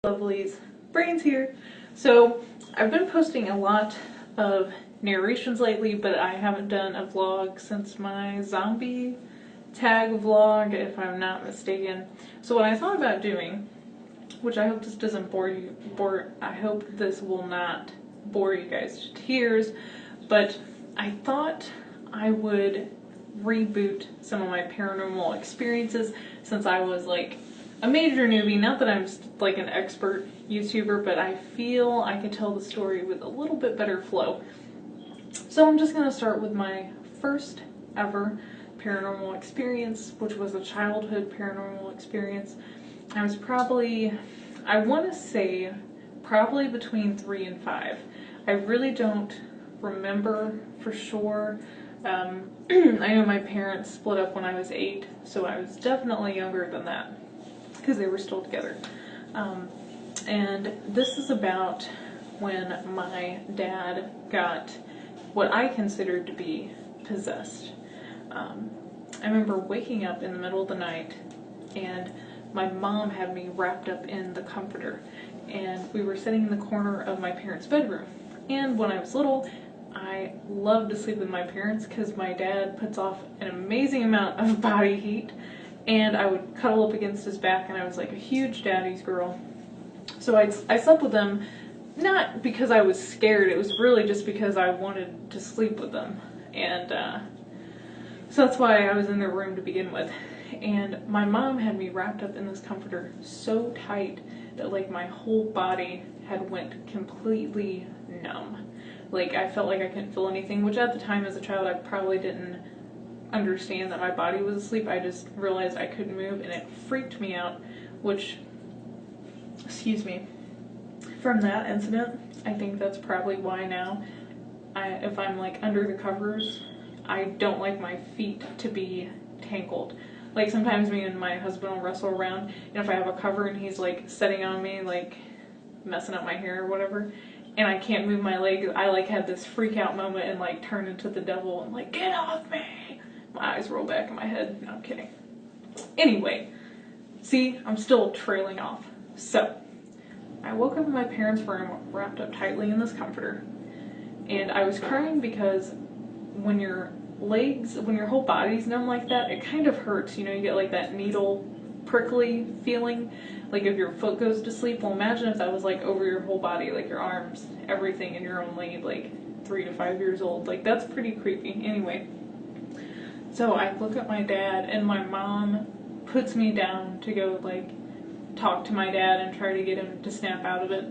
Lovelies, Brains here. So I've been posting a lot of narrations lately, but I haven't done a vlog since my zombie tag vlog, if I'm not mistaken. So what I thought about doing, which I hope this doesn't bore you, I hope this will not bore you guys to tears, but I thought I would reboot some of my paranormal experiences since I was like a major newbie. Not that I'm like an expert YouTuber, but I feel I could tell the story with a little bit better flow. So I'm just going to start with my first ever paranormal experience, which was a childhood paranormal experience. I was probably, I want to say, probably between 3 and 5. I really don't remember for sure. I know my parents split up when I was 8, so I was definitely younger than that because they were still together. And this is about when my dad got what I considered to be possessed. I remember waking up in the middle of the night and my mom had me wrapped up in the comforter, and we were sitting in the corner of my parents' bedroom. And when I was little, I loved to sleep with my parents because my dad puts off an amazing amount of body heat, and I would cuddle up against his back, and I was like a huge daddy's girl. So I slept with them, not because I was scared, it was really just because I wanted to sleep with them. And so that's why I was in their room to begin with. And my mom had me wrapped up in this comforter so tight that like my whole body had went completely numb. Like I felt like I couldn't feel anything, which at the time as a child I probably didn't understand that my body was asleep. I just realized I couldn't move, and it freaked me out, which, excuse me, from that incident, I think that's probably why now, if I'm like under the covers, I don't like my feet to be tangled. Like sometimes me and my husband will wrestle around, and if I have a cover and he's like sitting on me, like messing up my hair or whatever, and I can't move my legs, I like had this freak out moment and like turn into the devil and like, get off me! My eyes roll back in my head. No, I'm kidding. Anyway, see, I'm still trailing off. So, I woke up in my parents' room wrapped up tightly in this comforter, and I was crying because when your whole body's numb like that, it kind of hurts. You know, you get like that needle prickly feeling, like if your foot goes to sleep. Well, imagine if that was like over your whole body, like your arms, everything, and you're only like 3 to 5 years old. Like that's pretty creepy. Anyway, so I look at my dad, and my mom puts me down to go like talk to my dad and try to get him to snap out of it.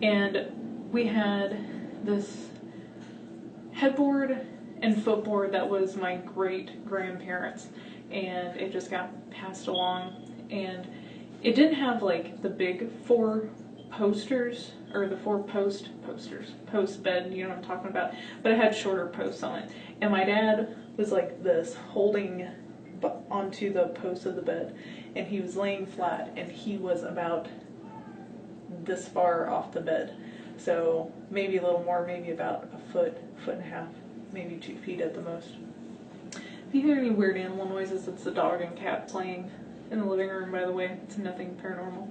And we had this headboard and footboard that was my great grandparents, and it just got passed along, and it didn't have like the big 4 posters or the 4 post bed, you know what I'm talking about, but it had shorter posts on it, and my dad was like this holding onto the post of the bed, and he was laying flat, and he was about this far off the bed, so maybe a little more, maybe about a foot and a half, maybe 2 feet at the most. If you hear any weird animal noises, it's the dog and cat playing in the living room, by the way. It's nothing paranormal.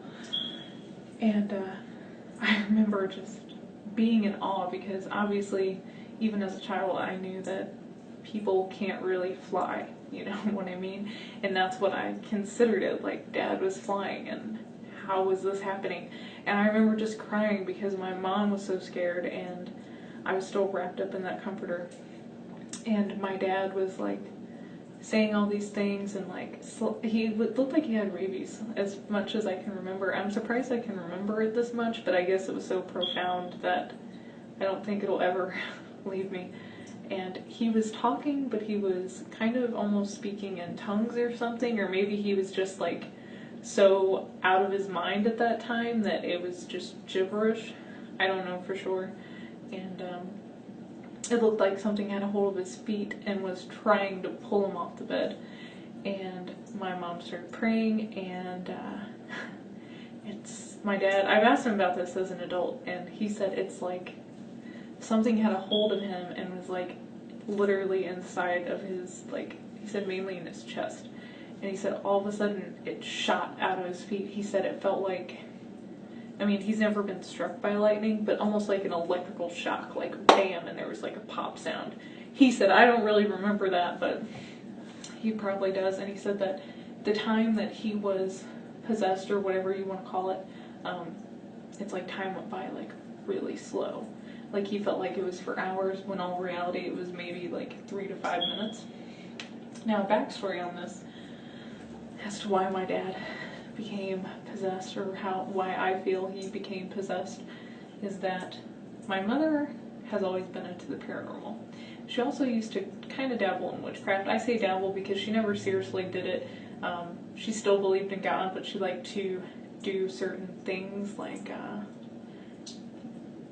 And I remember just being in awe because obviously, even as a child, I knew that people can't really fly, you know what I mean? And that's what I considered it, like Dad was flying, and how was this happening? And I remember just crying because my mom was so scared, and I was still wrapped up in that comforter. And my dad was like saying all these things, and like he looked like he had rabies, as much as I can remember. I'm surprised I can remember it this much, but I guess it was so profound that I don't think it'll ever leave me. And he was talking, but he was kind of almost speaking in tongues or something, or maybe he was just like so out of his mind at that time that it was just gibberish. I don't know for sure. And it looked like something had a hold of his feet and was trying to pull him off the bed. And my mom started praying, and it's my dad. I've asked him about this as an adult, and he said it's like something had a hold of him and was like literally inside of his, like he said mainly in his chest. And he said all of a sudden it shot out of his feet. He said it felt like I mean, he's never been struck by lightning, but almost like an electrical shock, like bam, and there was like a pop sound. He said, I don't really remember that, but he probably does. And he said that the time that he was possessed, or whatever you want to call it, it's like time went by like really slow. Like he felt like it was for hours, when all reality it was maybe like 3 to 5 minutes. Now, backstory on this as to why my dad became possessed, or why I feel he became possessed, is that my mother has always been into the paranormal. She also used to kind of dabble in witchcraft. I say dabble because she never seriously did it. She still believed in God, but she liked to do certain things like,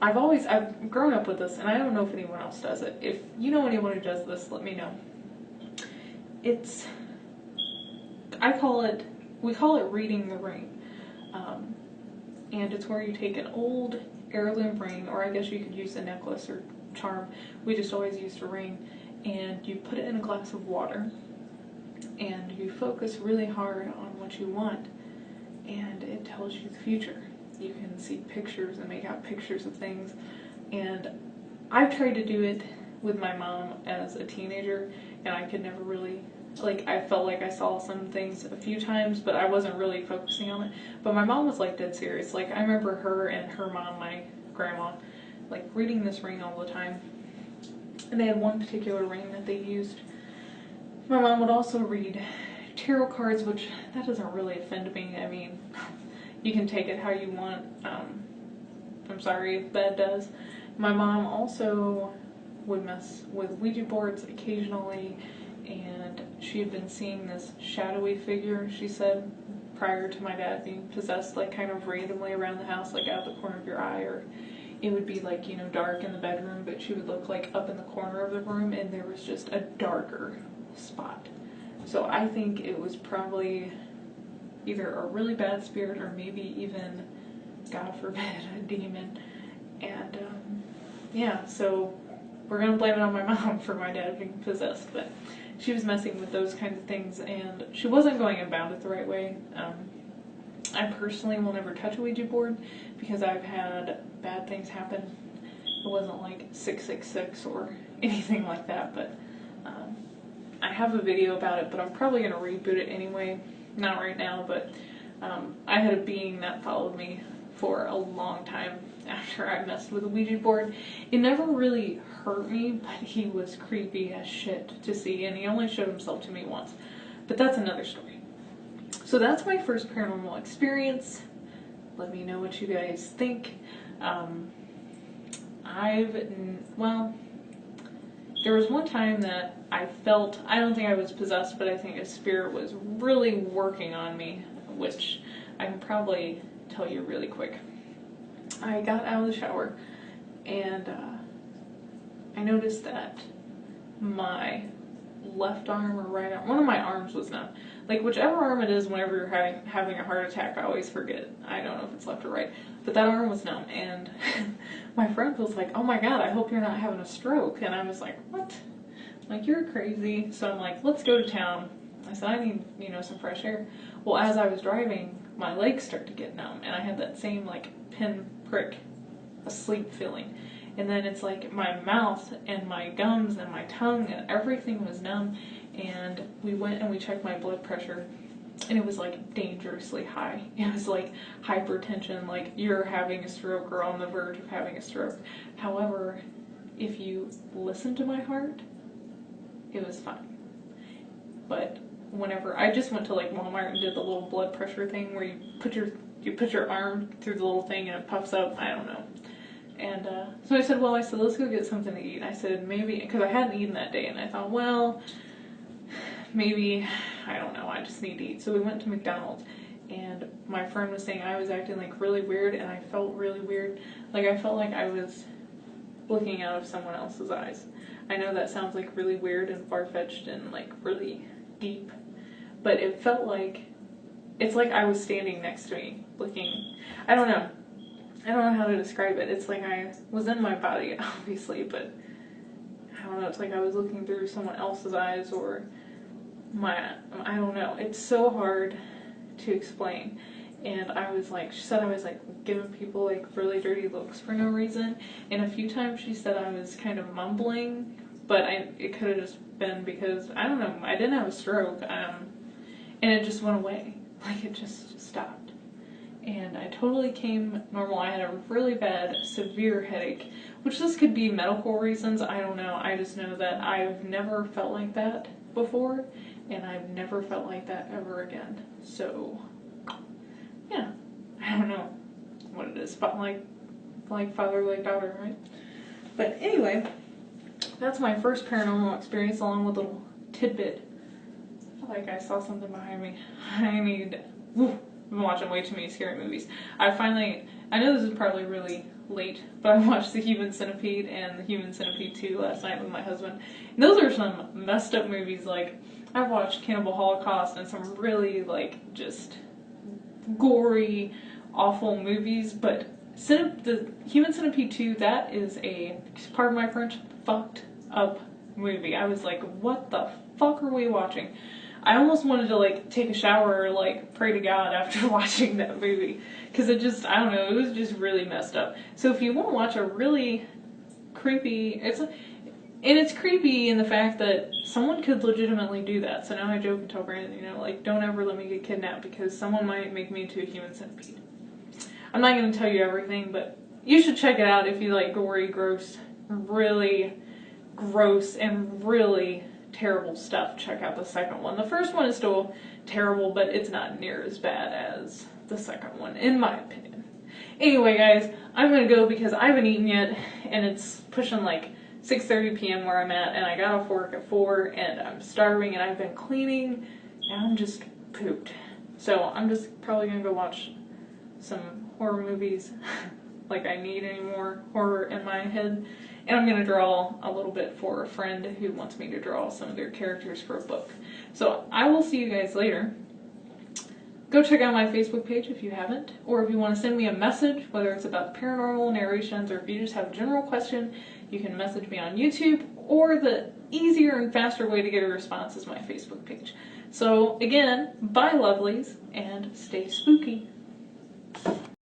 I've grown up with this, and I don't know if anyone else does it. If you know anyone who does this, let me know. We call it reading the ring. And it's where you take an old heirloom ring, or I guess you could use a necklace or charm. We just always used a ring, and you put it in a glass of water, and you focus really hard on what you want, and it tells you the future. You can see pictures and make out pictures of things, and I've tried to do it with my mom as a teenager, and I could never really, like, I felt like I saw some things a few times, but I wasn't really focusing on it. But my mom was like dead serious. Like, I remember her and her mom, my grandma, like reading this ring all the time, and they had one particular ring that they used. My mom would also read tarot cards, which that doesn't really offend me. I mean, you can take it how you want. I'm sorry if that does. My mom also would mess with Ouija boards occasionally, and she had been seeing this shadowy figure, she said, prior to my dad being possessed, like kind of randomly around the house, like out the corner of your eye, or it would be like, you know, dark in the bedroom, but she would look like up in the corner of the room and there was just a darker spot. So I think it was probably either a really bad spirit, or maybe even, God forbid, a demon. And yeah, so we're gonna blame it on my mom for my dad being possessed, but she was messing with those kinds of things, and she wasn't going about it the right way. I personally will never touch a Ouija board because I've had bad things happen. It wasn't like 666 or anything like that, but I have a video about it, but I'm probably going to reboot it anyway. Not right now, but I had a being that followed me for a long time after I messed with a Ouija board. It never really hurt me, but he was creepy as shit to see, and he only showed himself to me once. But that's another story. So that's my first paranormal experience. Let me know what you guys think. There was one time that I felt, I don't think I was possessed, but I think a spirit was really working on me, which I can probably tell you really quick. I got out of the shower, and I noticed that my left arm or right arm, one of my arms was numb. Like, whichever arm it is, whenever you're having a heart attack, I always forget. I don't know if it's left or right. But that arm was numb, and my friend was like, oh my God, I hope you're not having a stroke. And I was like, what? Like, you're crazy. So I'm like, let's go to town. I said, I need, some fresh air. Well, as I was driving, my legs started to get numb, and I had that same, like, pinprick asleep feeling. And then it's like my mouth and my gums and my tongue and everything was numb. And we went and we checked my blood pressure, and it was like dangerously high. It was like hypertension, like you're having a stroke or on the verge of having a stroke. However, if you listen to my heart, it was fine. But whenever I just went to like Walmart and did the little blood pressure thing where you put your arm through the little thing and it puffs up, I don't know. And so I said, let's go get something to eat. I said, maybe, because I hadn't eaten that day, and I thought, well, maybe, I don't know, I just need to eat. So we went to McDonald's, and my friend was saying I was acting like really weird, and I felt really weird. Like, I felt like I was looking out of someone else's eyes. I know that sounds like really weird and far-fetched and like really deep, but it felt like, it's like I was standing next to me looking, I don't know how to describe it. It's like I was in my body, obviously, but I don't know, it's like I was looking through someone else's eyes, or I don't know. It's so hard to explain. and I was like, she said I was like giving people like really dirty looks for no reason, and a few times she said I was kind of mumbling, but it could have just been because, I don't know, I didn't have a stroke, and it just went away, like it just stopped. And I totally came normal. I had a really bad, severe headache, which this could be medical reasons, I don't know. I just know that I've never felt like that before, and I've never felt like that ever again. So, yeah, I don't know what it is, but like father, like daughter, right? But anyway, that's my first paranormal experience, along with a little tidbit. I feel like I saw something behind me. I've been watching way too many scary movies. I know this is probably really late, but I watched The Human Centipede and The Human Centipede 2 last night with my husband. And those are some messed up movies. Like, I've watched Cannibal Holocaust and some really, like, just gory, awful movies, but the Human Centipede 2, that is pardon my French, fucked up movie. I was like, what the fuck are we watching? I almost wanted to like take a shower or like pray to God after watching that movie, because it just, I don't know, it was just really messed up. So if you want to watch a really creepy, it's creepy in the fact that someone could legitimately do that. So now I joke and tell Brandon, you know, like, don't ever let me get kidnapped because someone might make me into a human centipede. I'm not going to tell you everything, but you should check it out if you like gory, really gross and really terrible stuff. Check out the second one. The first one is still terrible, but it's not near as bad as the second one, in my opinion. Anyway, guys, I'm gonna go because I haven't eaten yet, and it's pushing like 6:30 p.m. where I'm at, and I got off work at 4, and I'm starving, and I've been cleaning, and I'm just pooped. So I'm just probably gonna go watch some horror movies. Like I need any more horror in my head. And I'm going to draw a little bit for a friend who wants me to draw some of their characters for a book. So I will see you guys later. Go check out my Facebook page if you haven't. Or if you want to send me a message, whether it's about paranormal narrations or if you just have a general question, you can message me on YouTube. Or the easier and faster way to get a response is my Facebook page. So again, bye lovelies, and stay spooky.